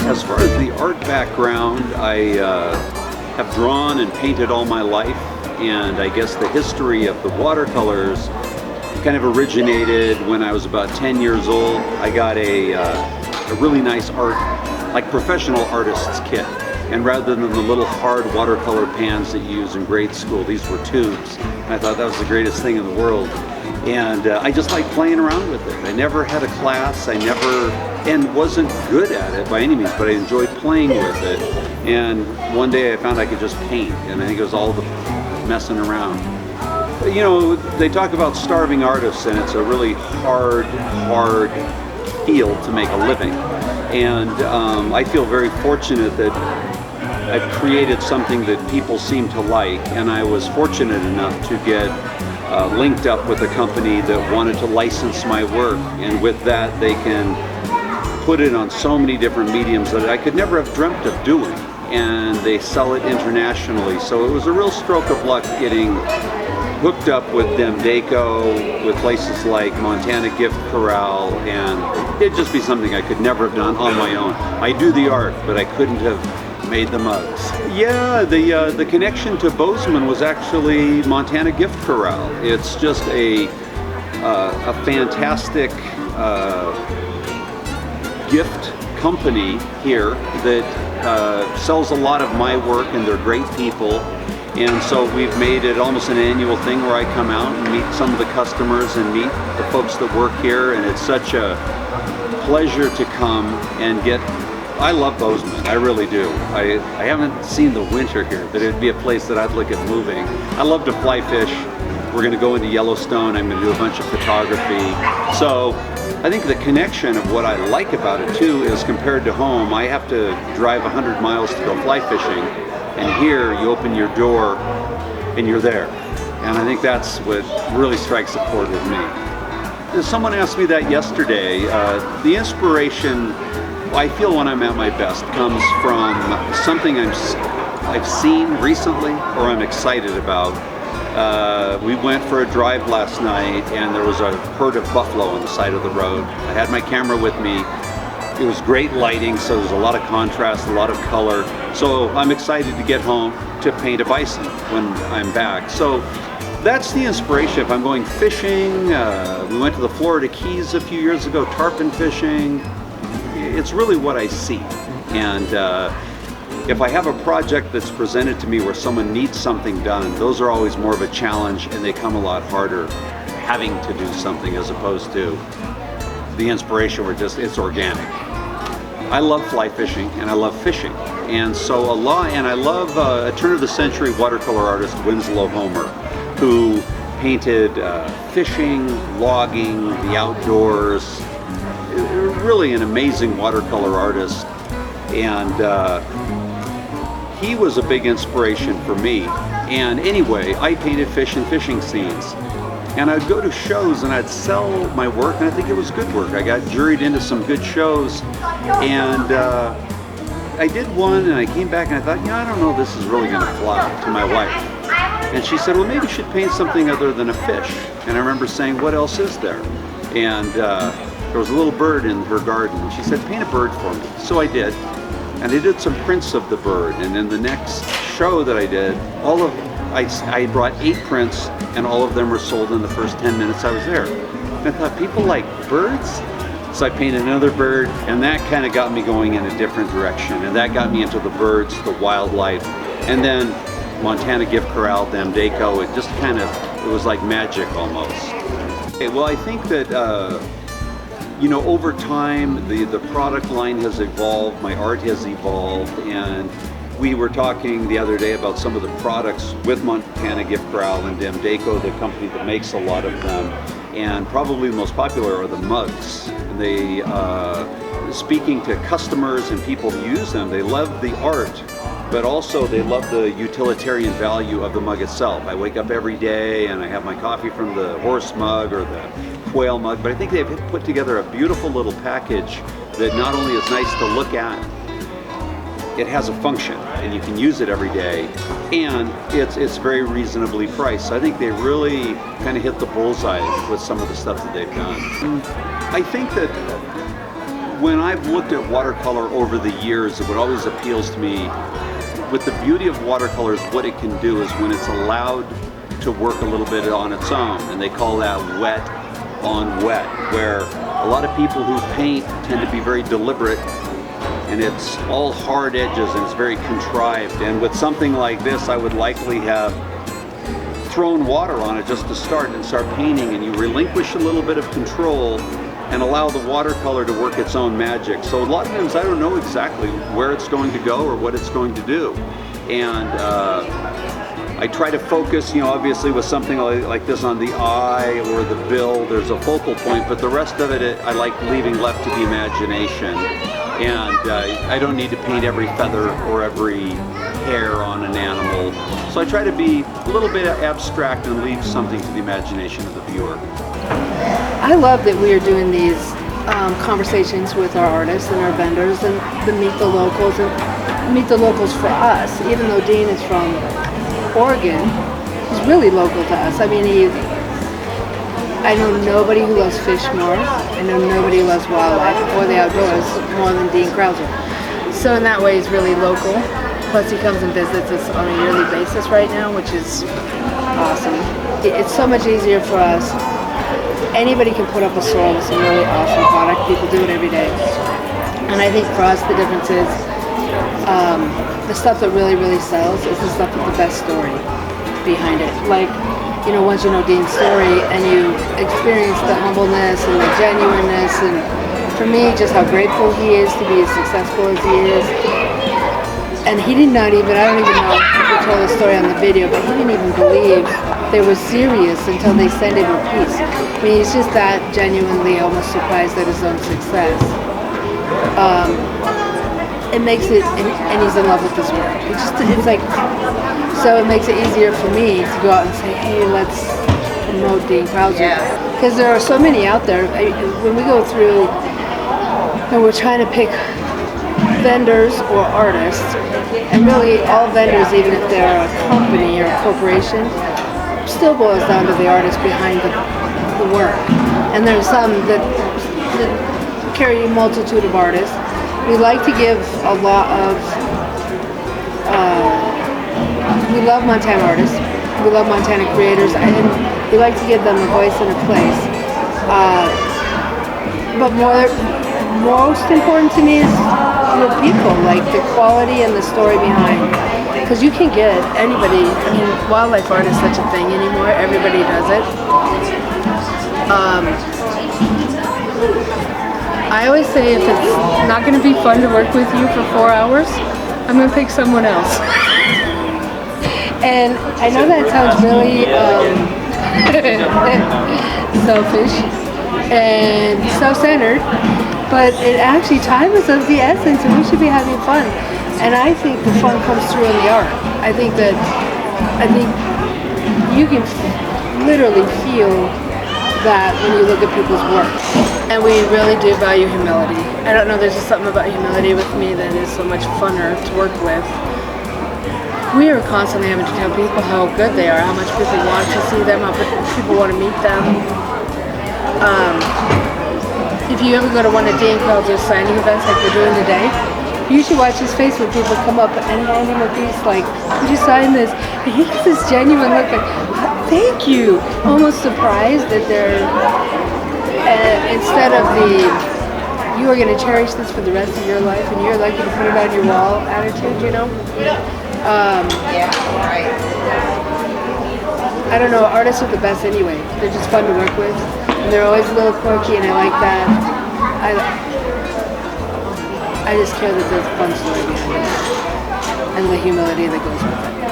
As far as the art background, I have drawn and painted all my life, and I guess the history of the watercolors kind of originated when I was about 10 years old. I got a really nice art, like professional artist's kit, and rather than the little hard watercolor pans that you use in grade school, these were tubes. And I thought that was the greatest thing in the world. And I just like playing around with it. I never had a class, and wasn't good at it by any means, but I enjoyed playing with it. And one day I found I could just paint, and I think it was all the messing around. You know, they talk about starving artists, and it's a really hard field to make a living. And I feel very fortunate that I've created something that people seem to like, and I was fortunate enough to get linked up with a company that wanted to license my work, and with that they can put it on so many different mediums that I could never have dreamt of doing, and they sell it internationally. So it was a real stroke of luck getting hooked up with Deco, with places like Montana Gift Corral, and it'd just be something I could never have done on my own. I do the art, but I couldn't have made the mugs. Yeah, the connection to Bozeman was actually Montana Gift Corral. It's just a fantastic gift company here that sells a lot of my work, and they're great people. And so we've made it almost an annual thing where I come out and meet some of the customers and meet the folks that work here, and it's such a pleasure to come and get. I love Bozeman, I really do. I haven't seen the winter here, but it'd be a place that I'd look at moving. I love to fly fish. We're gonna go into Yellowstone. I'm gonna do a bunch of photography. So I think the connection of what I like about it too is, compared to home, I have to drive 100 miles to go fly fishing. And here you open your door and you're there. And I think that's what really strikes a chord with me. Someone asked me that yesterday. The inspiration I feel when I'm at my best comes from something I've seen recently or I'm excited about. We went for a drive last night, and there was a herd of buffalo on the side of the road. I had my camera with me. It was great lighting, so there's a lot of contrast, a lot of color. So I'm excited to get home to paint a bison when I'm back. So that's the inspiration. If I'm going fishing, we went to the Florida Keys a few years ago, tarpon fishing. It's really what I see. And if I have a project that's presented to me where someone needs something done, those are always more of a challenge, and they come a lot harder having to do something as opposed to the inspiration where it's organic. I love fly fishing and I love fishing. And so I love a turn of the century watercolor artist, Winslow Homer, who painted fishing, logging, the outdoors. Really an amazing watercolor artist, and he was a big inspiration for me. And anyway, I painted fish and fishing scenes, and I'd go to shows and I'd sell my work, and I think it was good work. I got juried into some good shows, and I did one, and I came back and I thought, I don't know if this is really going to fly, to my wife. And she said, well, maybe you should paint something other than a fish. And I remember saying, what else is there? And there was a little bird in her garden. She said, paint a bird for me. So I did. And I did some prints of the bird. And then the next show that I did, I brought 8 prints, and all of them were sold in the first 10 minutes I was there. And I thought, people like birds? So I painted another bird, and that kind of got me going in a different direction. And that got me into the birds, the wildlife. And then Montana Gift Corral, Deco, it just kind of, it was like magic almost. Okay, well, I think that over time, the product line has evolved, my art has evolved, and we were talking the other day about some of the products with Montana Gift Corral and Deco, the company that makes a lot of them, and probably the most popular are the mugs. They speaking to customers and people who use them, they love the art, but also they love the utilitarian value of the mug itself. I wake up every day and I have my coffee from the horse mug or the quail mug, but I think they've put together a beautiful little package that not only is nice to look at, it has a function and you can use it every day, and it's very reasonably priced. So I think they really kind of hit the bullseye with some of the stuff that they've done. I think that when I've looked at watercolor over the years, what always appeals to me with the beauty of watercolors, what it can do is when it's allowed to work a little bit on its own, and they call that wet on wet, where a lot of people who paint tend to be very deliberate and it's all hard edges and it's very contrived. And with something like this, I would likely have thrown water on it just to start painting, and you relinquish a little bit of control and allow the watercolor to work its own magic. So a lot of times I don't know exactly where it's going to go or what it's going to do. And I try to focus, obviously with something like this on the eye or the bill, there's a focal point, but the rest of it I like leaving left to the imagination. And I don't need to paint every feather or every hair on an animal. So I try to be a little bit abstract and leave something to the imagination of the viewer. I love that we are doing these conversations with our artists and our vendors and the meet the locals for us. Even though Dean is from Oregon, he's really local to us. I mean, I know nobody who loves fish more. I know nobody who loves wildlife or the outdoors more than Dean Crouser. So in that way, he's really local. Plus, he comes and visits us on a yearly basis right now, which is awesome. It's so much easier for us. Anybody can put up a store with some really awesome product. People do it every day. And I think for us, the difference is the stuff that really, really sells is the stuff with the best story behind it. Like, once you know Dean's story and you experience the humbleness and the genuineness, and for me, just how grateful he is to be as successful as he is. And he did not even, I don't even know if we told the story on the video, but he didn't even believe they were serious until they sent him a piece. I mean, he's just that genuinely almost surprised at his own success. It makes it, and he's in love with his work. So it makes it easier for me to go out and say, hey, let's promote Dean Crouser. Because there are so many out there. When we go through and we're trying to pick vendors or artists, and really all vendors, even if they're a company or a corporation, still boils down to the artist behind the work. And there's some that carry a multitude of artists. We like to give a lot of, we love Montana artists, we love Montana creators, and we like to give them a voice and a place. But most important to me is the people, like the quality and the story behind. Because you can get anybody, I mean, wildlife art is such a thing anymore, everybody does it. I always say if it's not going to be fun to work with you for 4 hours, I'm going to pick someone else. And I know that sounds really selfish and self-centered, but time is of the essence and we should be having fun. And I think the fun comes through in the art. I think you can literally feel that when you look at people's work. And we really do value humility. I don't know, there's just something about humility with me that is so much funner to work with. We are constantly having to tell people how good they are, how much people want to see them, how much people want to meet them. If you ever go to one of Dean Crouser's signing events like we're doing today, you should watch his face when people come up and hand him a piece like, would you sign this? And he gets this genuine look like, thank you. Almost surprised that they're, instead of you are going to cherish this for the rest of your life and you're lucky to put it on your wall attitude, I don't know, artists are the best anyway. They're just fun to work with. And they're always a little quirky, and I like that. I just care that there's a fun story behind it and the humility that goes with it.